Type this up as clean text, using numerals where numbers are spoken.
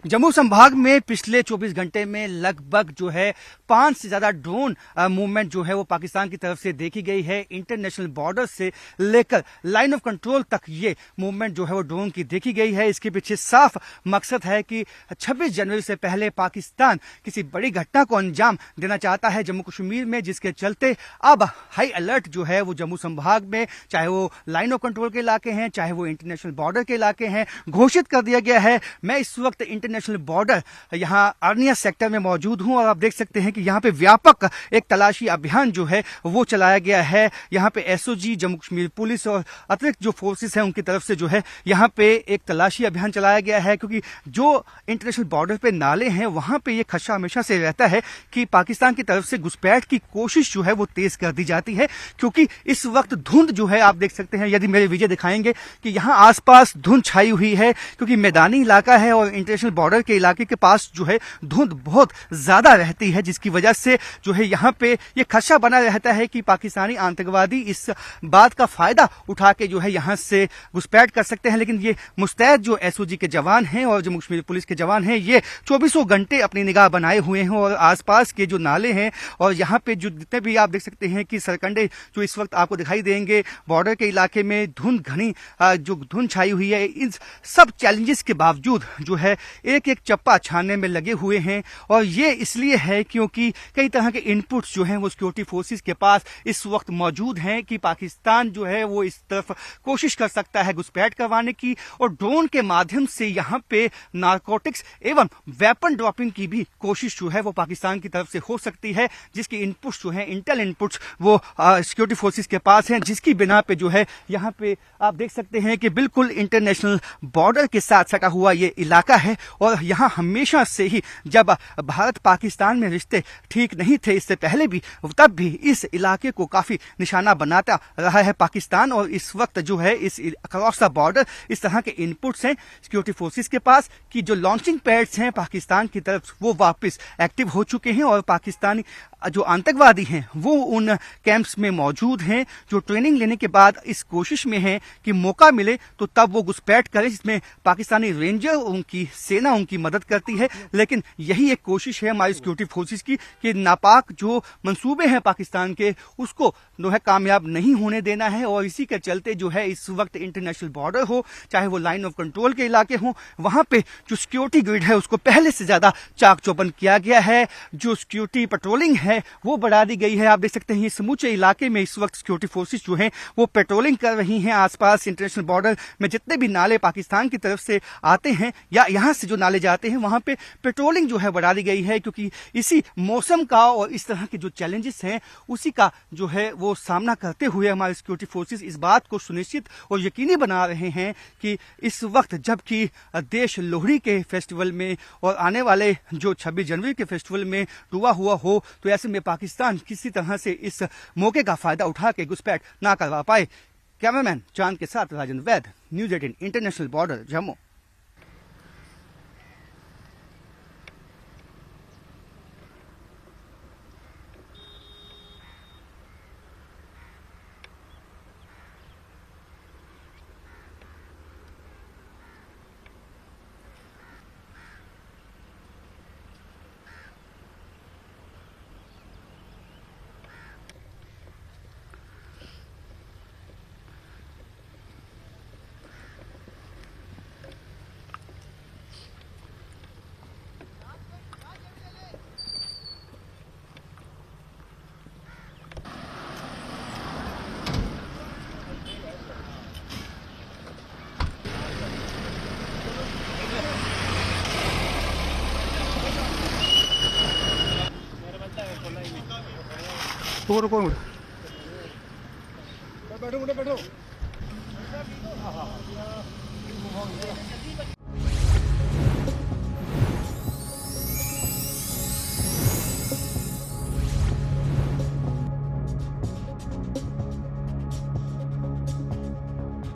जम्मू संभाग में पिछले 24 घंटे में लगभग जो है 5 से ज्यादा ड्रोन मूवमेंट जो है वो पाकिस्तान की तरफ से देखी गई है। इंटरनेशनल बॉर्डर से लेकर लाइन ऑफ कंट्रोल तक ये मूवमेंट जो है वो ड्रोन की देखी गई है। इसके पीछे साफ मकसद है कि 26 जनवरी से पहले पाकिस्तान किसी बड़ी घटना को अंजाम देना चाहता है जम्मू कश्मीर में, जिसके चलते अब हाई अलर्ट जो है वो जम्मू संभाग में, चाहे वो लाइन ऑफ कंट्रोल के इलाके हैं, चाहे वो इंटरनेशनल बॉर्डर के इलाके हैं, घोषित कर दिया गया है। मैं इस वक्त इंटरनेशनल बॉर्डर यहां आर्निया सेक्टर में मौजूद हूं और आप देख सकते हैं कि यहां पे व्यापक एक तलाशी अभियान जो है वो चलाया गया है। यहां पे एसओजी, जम्मू कश्मीर पुलिस और अतिरिक्त जो फोर्सेस हैं उनकी तरफ से जो है यहां पे एक तलाशी अभियान चलाया गया है, क्योंकि जो इंटरनेशनल बॉर्डर पे नाले हैं वहां पे ये खदशा हमेशा से रहता है कि पाकिस्तान की तरफ से घुसपैठ की कोशिश जो है वो तेज कर दी जाती है। क्योंकि इस वक्त धुंध जो है, आप देख सकते हैं यदि मेरे विजय दिखाएंगे कि यहां आसपास धुंध छाई हुई है, क्योंकि मैदानी इलाका है और इंटरनेशनल बॉर्डर के इलाके के पास जो है धुंध बहुत ज्यादा रहती है, जिसकी वजह से जो है यहां पे ये खदशा बना रहता है कि पाकिस्तानी आतंकवादी इस बात का फायदा उठा के जो है यहां से घुसपैठ कर सकते हैं। लेकिन ये मुस्तैद जो एसओजी के जवान हैं और जम्मू कश्मीर पुलिस के जवान हैं, ये 24 घंटे अपनी निगाह बनाए हुए हैं और आसपास के जो नाले हैं और यहाँ पे जो जितने भी आप देख सकते हैं कि सरकंडे जो इस वक्त आपको दिखाई देंगे बॉर्डर के इलाके में धुंध घनी जो धुंध छाई हुई है, इन सब चैलेंजेस के बावजूद जो है एक एक चप्पा छानने में लगे हुए हैं। और ये इसलिए है क्योंकि कई तरह के इनपुट्स जो हैं वो सिक्योरिटी फोर्सेस के पास इस वक्त मौजूद हैं कि पाकिस्तान जो है वो इस तरफ कोशिश कर सकता है घुसपैठ करवाने की, और ड्रोन के माध्यम से यहाँ पे नारकोटिक्स एवं वेपन ड्रॉपिंग की भी कोशिश जो है वो पाकिस्तान की तरफ से हो सकती है, जिसकी इनपुट्स जो है इंटेल इनपुट्स वो सिक्योरिटी फोर्सेस के पास हैं, जिसकी बिना पे जो है यहाँ पे आप देख सकते हैं कि बिल्कुल इंटरनेशनल बॉर्डर के साथ सटा हुआ ये इलाका है। और यहाँ हमेशा से ही जब भारत पाकिस्तान में रिश्ते ठीक नहीं थे, इससे पहले भी, तब भी इस इलाके को काफी निशाना बनाता रहा है पाकिस्तान। और इस वक्त जो है इस अक्रॉस द बॉर्डर इस तरह के इनपुट्स हैं सिक्योरिटी फोर्सेस के पास कि जो लॉन्चिंग पैड्स हैं पाकिस्तान की तरफ वो वापस एक्टिव हो चुके हैं और पाकिस्तानी जो आतंकवादी हैं वो उन कैंप्स में मौजूद हैं, जो ट्रेनिंग लेने के बाद इस कोशिश में है कि मौका मिले तो तब वो घुसपैठ करें, जिसमें पाकिस्तानी रेंजर उनकी सेना उनकी मदद करती है। लेकिन यही एक कोशिश है हमारी सिक्योरिटी फोर्सेस की कि नापाक जो मंसूबे हैं पाकिस्तान के उसको जो है कामयाब नहीं होने देना है। और इसी के चलते जो है इस वक्त इंटरनेशनल बॉर्डर हो, चाहे वो लाइन ऑफ कंट्रोल के इलाके हो, वहां पे जो सिक्योरिटी ग्रिड है उसको पहले से ज्यादा चाक चौबंद किया गया है। जो सिक्योरिटी पेट्रोलिंग है वो बढ़ा दी गई है। आप देख सकते हैं समूचे इलाके में इस वक्त सिक्योरिटी फोर्सेस जो हैं वो पेट्रोलिंग कर रही हैं। आसपास इंटरनेशनल बॉर्डर में जितने भी नाले पाकिस्तान की तरफ से आते हैं या यहां से जो नाले जाते हैं वहां पे पेट्रोलिंग जो है बढ़ा दी गई है, क्योंकि इसी मौसम का और इस तरह के जो चैलेंजेस हैं उसी का जो है वो सामना करते हुए हमारे सिक्योरिटी फोर्सेस इस बात को सुनिश्चित और यकीनी बना रहे हैं कि इस वक्त जबकि देश लोहड़ी के फेस्टिवल में और आने वाले जो 26 जनवरी के फेस्टिवल में डूबा हुआ हो, तो ऐसे में पाकिस्तान किसी तरह से इस मौके का फायदा उठा के घुसपैठ ना करवा पाए। कैमरामैन चांद के साथ राजन वैद, न्यूज़ 18 इंटरनेशनल बॉर्डर, जम्मू। तो रुको बैठो बैठो।